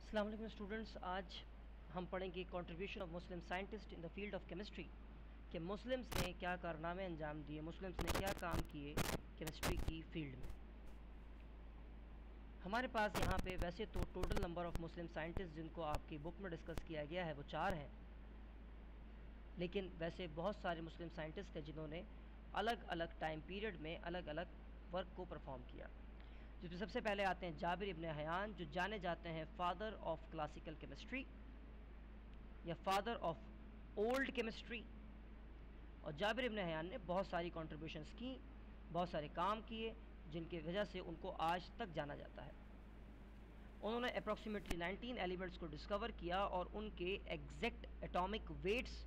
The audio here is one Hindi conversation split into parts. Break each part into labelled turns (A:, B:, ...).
A: अस्सलाम वालेकुम स्टूडेंट्स, आज हम पढ़ेंगे contribution of Muslim scientist in the field of chemistry कि मुस्लिम्स ने क्या कारनामे अंजाम दिए, मुस्लिम्स ने क्या काम किए केमिस्ट्री की फील्ड में। हमारे पास यहाँ पे वैसे तो total number of Muslim scientist जिनको आपकी बुक में डिस्कस किया गया है वो 4 हैं, लेकिन वैसे बहुत सारे मुस्लिम साइंटिस्ट हैं जिन्होंने अलग अलग टाइम पीरियड में अलग अलग वर्क को परफॉर्म किया। जिसमें सबसे पहले आते हैं जाबिर इब्न हयान, जो जाने जाते हैं फादर ऑफ क्लासिकल केमिस्ट्री या फादर ऑफ ओल्ड केमिस्ट्री। और जाबिर इब्न हयान ने बहुत सारी कॉन्ट्रीब्यूशंस की, बहुत सारे काम किए जिनकी वजह से उनको आज तक जाना जाता है। उन्होंने अप्रॉक्सीमेटली 19 एलिमेंट्स को डिस्कवर किया और उनके एग्जैक्ट एटॉमिक वेट्स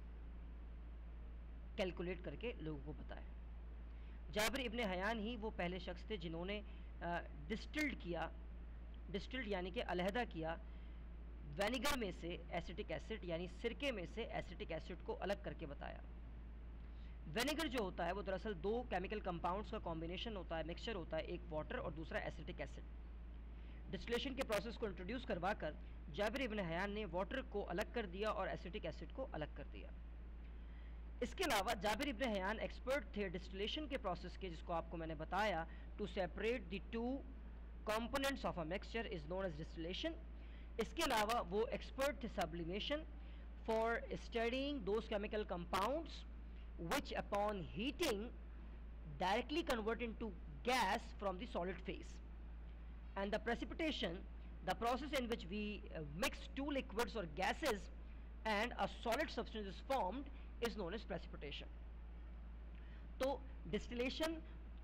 A: कैलकुलेट करके लोगों को बताया। जाबिर इब्न हयान ही वो पहले शख्स थे जिन्होंने डिस्टिल्ड यानी कि अलहदा किया वेनिगर में से एसिटिक एसिड यानी सिरके में से एसिटिक एसिड को अलग करके बताया। वेनिगर जो होता है वो दरअसल 2 केमिकल कंपाउंड्स का कॉम्बिनेशन होता है, मिक्सचर होता है, एक वाटर और दूसरा एसिटिक एसिड। डिस्टिलेशन के प्रोसेस को इंट्रोड्यूस करवाकर जाबिर इब्न हयान ने वाटर को अलग कर दिया और एसिटिक एसिड को अलग कर दिया। इसके अलावा जाबिर इब्न हयान एक्सपर्ट थे डिस्टिलेशन के प्रोसेस के, जिसको आपको मैंने बताया, to separate the 2 components of a mixture is known as distillation. इसके अलावा वो एक्सपर्ट थे sublimation for studying those chemical compounds which upon heating directly convert into gas from the solid phase, and the precipitation, the process in which we mix 2 liquids or gases and a solid substance is formed is known as precipitation. तो डिस्टिलेशन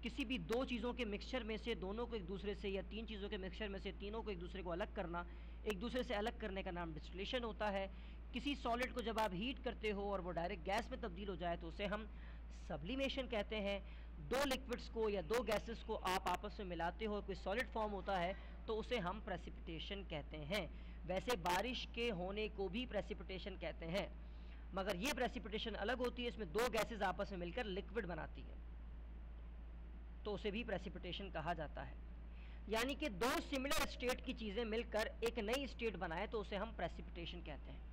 A: किसी भी 2 चीज़ों के मिक्सचर में से दोनों को एक दूसरे से, या 3 चीज़ों के मिक्सचर में से तीनों को एक दूसरे को अलग करना, एक दूसरे से अलग करने का नाम डिस्टिलेशन होता है। किसी सॉलिड को जब आप हीट करते हो और वो डायरेक्ट गैस में तब्दील हो जाए तो उसे हम सब्लिमेशन कहते हैं। 2 लिक्विड्स को या 2 गैसेस को आप आपस में मिलाते हो, कोई सॉलिड फॉर्म होता है तो उसे हम प्रेसिपिटेशन कहते हैं। वैसे बारिश के होने को भी प्रेसिपिटेशन कहते हैं, मगर ये प्रेसिपिटेशन अलग होती है, इसमें 2 गैसेस आपस में मिलकर लिक्विड बनाती हैं, तो उसे भी प्रेसिपिटेशन कहा जाता है। यानी कि 2 सिमिलर स्टेट की चीज़ें मिलकर एक नई स्टेट बनाए तो उसे हम प्रेसिपिटेशन कहते हैं।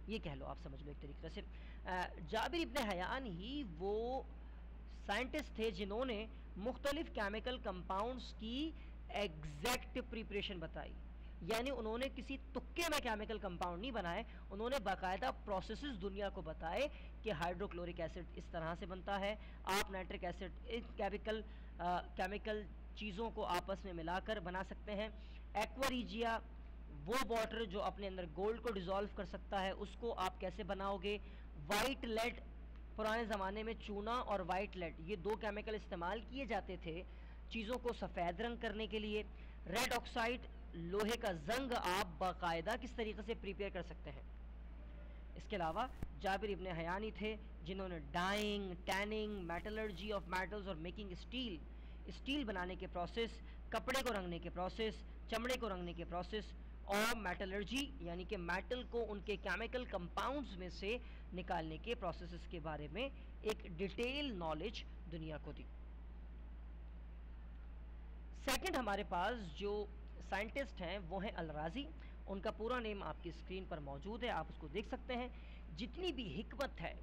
A: ये कह लो, आप समझ लो एक तरीके से। जाबिर इब्न हयान ही वो साइंटिस्ट थे जिन्होंने मुख्तलिफ केमिकल कंपाउंड्स की एग्जैक्ट प्रिपरेशन बताई। यानी उन्होंने किसी तुक्के में केमिकल कंपाउंड नहीं बनाए, उन्होंने बाकायदा प्रोसेसेस दुनिया को बताए कि हाइड्रोक्लोरिक एसिड इस तरह से बनता है, आप नाइट्रिक एसिड इन केमिकल चीज़ों को आपस में मिलाकर बना सकते हैं। एक्वा वो वाटर जो अपने अंदर गोल्ड को डिज़ोल्व कर सकता है, उसको आप कैसे बनाओगे। वाइट लेड, पुराने ज़माने में चूना और वाइट लेड ये 2 केमिकल इस्तेमाल किए जाते थे चीज़ों को सफ़ेद रंग करने के लिए। रेड ऑक्साइड, लोहे का जंग आप बाकायदा किस तरीके से प्रिपेयर कर सकते हैं। इसके अलावा जाबिर इब्न हयानी थे जिन्होंने dyeing, tanning, metallurgy of metals और मेकिंग स्टील बनाने के प्रोसेस, कपड़े को रंगने के प्रोसेस, चमड़े को रंगने के प्रोसेस और मेटलर्जी यानी कि मेटल को उनके केमिकल कंपाउंड्स में से निकालने के प्रोसेस के बारे में एक डिटेल नॉलेज दुनिया को दी। सेकंड हमारे पास जो साइंटिस्ट हैं वो हैं अल-राज़ी। उनका पूरा नेम आपकी स्क्रीन पर मौजूद है, आप उसको देख सकते हैं। जितनी भी हिकमत है,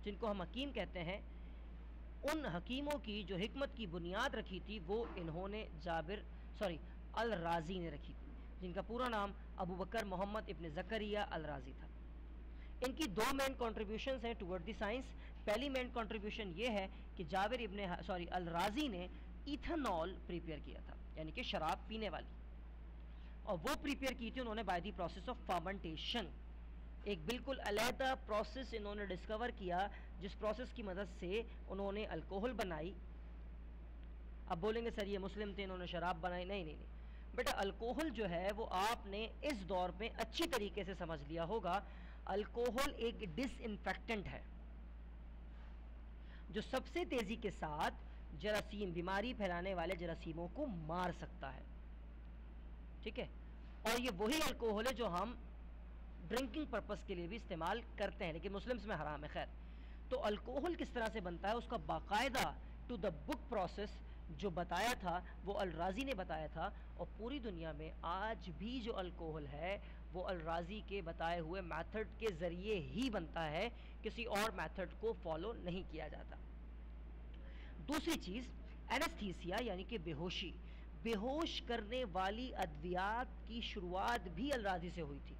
A: जिनको हम हकीम कहते हैं, उन हकीमों की जो हिकमत की बुनियाद रखी थी वो इन्होंने अल-राज़ी ने रखी थी, जिनका पूरा नाम अबू बकर मोहम्मद इब्न ज़करिया अल-राज़ी था। इनकी 2 मेन कॉन्ट्रीब्यूशंस हैं टुवर्ड द साइंस। पहली मेन कॉन्ट्रीब्यूशन ये है कि जाबिर अल-राज़ी ने इथेनॉल प्रिपेयर किया था, यानी कि शराब पीने वाली, और वो प्रिपेयर की थी उन्होंने by the process of fermentation. एक बिल्कुल अलहदा प्रोसेस इन्होंने डिस्कवर किया जिस प्रोसेस की मदद से उन्होंने अल्कोहल बनाई। अब बोलेंगे सर ये मुस्लिम थे, इन्होंने शराब बनाई। नहीं, बेटा, अल्कोहल जो है वो आपने इस दौर में अच्छी तरीके से समझ लिया होगा। अल्कोहल एक डिसइंफेक्टेंट है जो सबसे तेज़ी के साथ जरासीम, बीमारी फैलाने वाले जरासीमों को मार सकता है, ठीक है। और ये वही अल्कोहल है जो हम ड्रिंकिंग पर्पस के लिए भी इस्तेमाल करते हैं, लेकिन मुस्लिम्स में हराम है। खैर, तो अल्कोहल किस तरह से बनता है उसका बाकायदा टू द बुक प्रोसेस जो बताया था वो अल-राज़ी ने बताया था, और पूरी दुनिया में आज भी जो अल्कोहल है वो अल-राज़ी के बताए हुए मेथड के ज़रिए ही बनता है, किसी और मेथड को फॉलो नहीं किया जाता। दूसरी चीज़ एनेस्थीसिया यानी कि बेहोशी, बेहोश करने वाली अद्वियात की शुरुआत भी अल-राज़ी से हुई थी।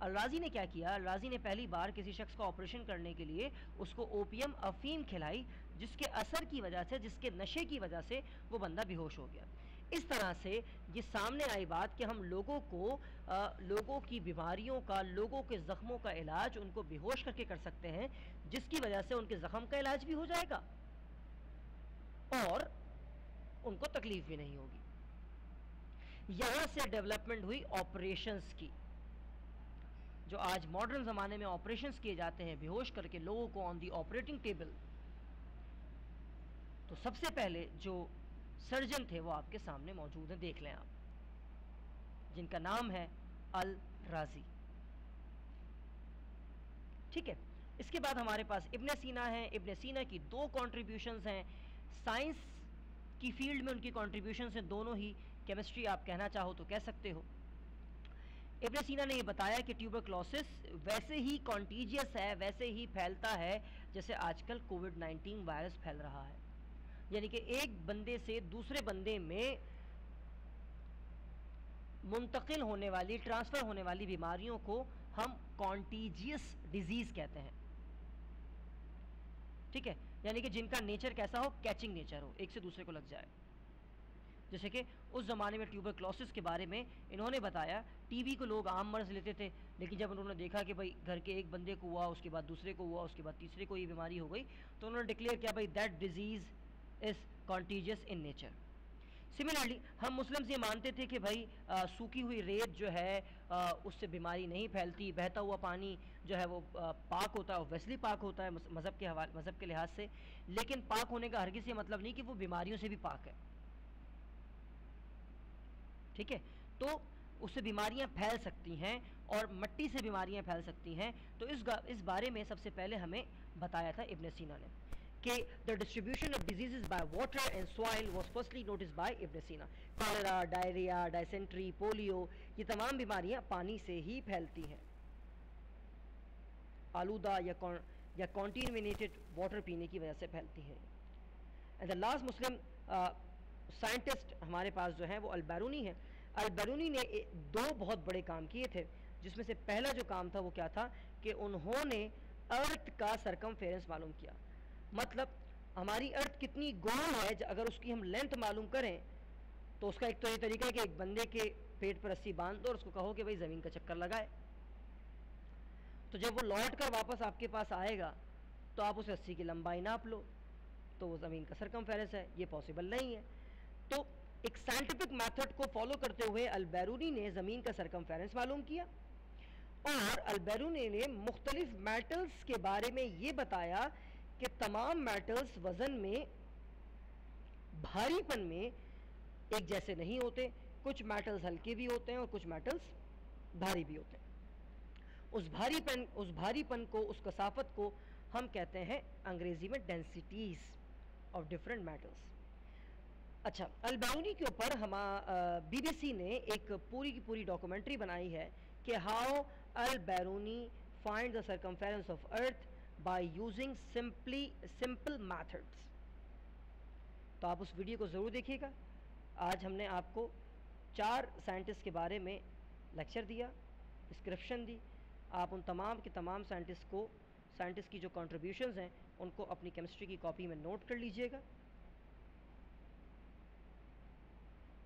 A: अल-राज़ी ने क्या किया, अल-राज़ी ने पहली बार किसी शख्स का ऑपरेशन करने के लिए उसको ओपियम अफीम खिलाई, जिसके असर की वजह से, जिसके नशे की वजह से वो बंदा बेहोश हो गया। इस तरह से ये सामने आई बात कि हम लोगों को लोगों की बीमारियों का, लोगों के ज़ख्मों का इलाज उनको बेहोश करके कर सकते हैं, जिसकी वजह से उनके ज़ख्म का इलाज भी हो जाएगा और उनको तकलीफ भी नहीं होगी। यहाँ से डेवलपमेंट हुई ऑपरेशंस की। जो आज मॉडर्न ज़माने में ऑपरेशंस किए जाते हैं बेहोश करके लोगों को ऑन दी ऑपरेटिंग टेबल, तो सबसे पहले जो सर्जन थे वो आपके सामने मौजूद हैं, देख लें आप, जिनका नाम है अल-राज़ी। ठीक है, इसके बाद हमारे पास इब्न सीना है। इब्न सीना की दो कॉन्ट्रीब्यूशंस हैं, साइंस की फील्ड में उनकी कॉन्ट्रीब्यूशंस हैं दोनों ही, केमिस्ट्री आप कहना चाहो तो कह सकते हो। इब्न सीना ने ये बताया कि ट्यूबरक्लोसिस वैसे ही कॉन्टीजियस है, वैसे ही फैलता है जैसे आजकल कोविड-19 वायरस फैल रहा है, यानी कि एक बंदे से दूसरे बंदे में मुंतकिल होने वाली, ट्रांसफ़र होने वाली बीमारियों को हम कॉन्टीजियस डिजीज़ कहते हैं। ठीक है, यानी कि जिनका नेचर कैसा हो, कैचिंग नेचर हो, एक से दूसरे को लग जाए। जैसे कि उस ज़माने में ट्यूबरक्लोसिस के बारे में इन्होंने बताया, टीबी को लोग आम मर्ज़ लेते थे, लेकिन जब उन्होंने देखा कि भाई घर के एक बंदे को हुआ, उसके बाद दूसरे को हुआ, उसके बाद तीसरे को ये बीमारी हो गई, तो उन्होंने डिक्लेयर किया भाई that disease is contiguous in nature. Similarly हम मुस्लिम्स ये मानते थे कि भाई सूखी हुई रेत जो है उससे बीमारी नहीं फैलती, बहता हुआ पानी जो है वो पाक होता है, ऑब्वियसली पाक होता है मज़हब के लिहाज से, लेकिन पाक होने का हरगिज़ ये मतलब नहीं कि वो बीमारियों से भी पाक है। ठीक है, तो उससे बीमारियां फैल सकती हैं और मट्टी से बीमारियां फैल सकती हैं। तो इस बारे में सबसे पहले हमें बताया था इब्न सीना ने कि the distribution of diseases by water and soil was firstly notice by Ibn Sina. Cholera, diarrhoea, dysentery, polio, ये तमाम बीमारियां पानी से ही फैलती हैं, आलूदा या कॉन्टीमिनेटेड वाटर पीने की वजह से फैलती हैं। And the last Muslim scientist हमारे पास जो है वो अल-बैरूनी है। अल-बैरूनी ने दो बहुत बड़े काम किए थे, जिसमें से पहला जो काम था वो क्या था कि उन्होंने अर्थ का सरकमफेरेंस मालूम किया। मतलब हमारी अर्थ कितनी गोल है, अगर उसकी हम लेंथ मालूम करें तो उसका एक तो ये तरीका है कि एक बंदे के पेट पर रस्सी बांध दो और उसको कहो कि भाई ज़मीन का चक्कर लगाए, तो जब वो लौट कर वापस आपके पास आएगा तो आप उस रस्सी की लंबाई नाप लो, तो वो ज़मीन का सरकमफेरेंस है। ये पॉसिबल नहीं है। तो एक साइंटिफिक मेथड को फॉलो करते हुए अल-बैरूनी ने ज़मीन का सरकमफेरेंस मालूम किया, और अल-बैरूनी ने मुख्तलिफ मेटल्स के बारे में ये बताया कि तमाम मेटल्स वज़न में, भारीपन में एक जैसे नहीं होते, कुछ मेटल्स हल्के भी होते हैं और कुछ मेटल्स भारी भी होते हैं। उस भारीपन को, उस कसाफत को हम कहते हैं अंग्रेज़ी में डेंसिटीज़ ऑफ डिफरेंट मेटल्स। अच्छा, अल-बैरूनी के ऊपर BBC ने एक पूरी की पूरी डॉक्यूमेंट्री बनाई है कि how Al Biruni find the circumference of earth by using simple methods. तो आप उस वीडियो को ज़रूर देखिएगा। आज हमने आपको 4 साइंटिस्ट के बारे में लेक्चर दिया, डिस्क्रिप्शन दी। आप उन तमाम के तमाम साइंटिस्ट की जो कंट्रीब्यूशंस हैं उनको अपनी केमिस्ट्री की कॉपी में नोट कर लीजिएगा,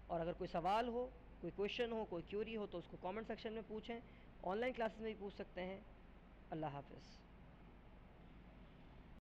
A: और अगर कोई सवाल हो, कोई क्वेश्चन हो, कोई क्यूरी हो तो उसको कमेंट सेक्शन में पूछें। ऑनलाइन क्लासेस में भी पूछ सकते हैं। अल्लाह हाफ़िज़।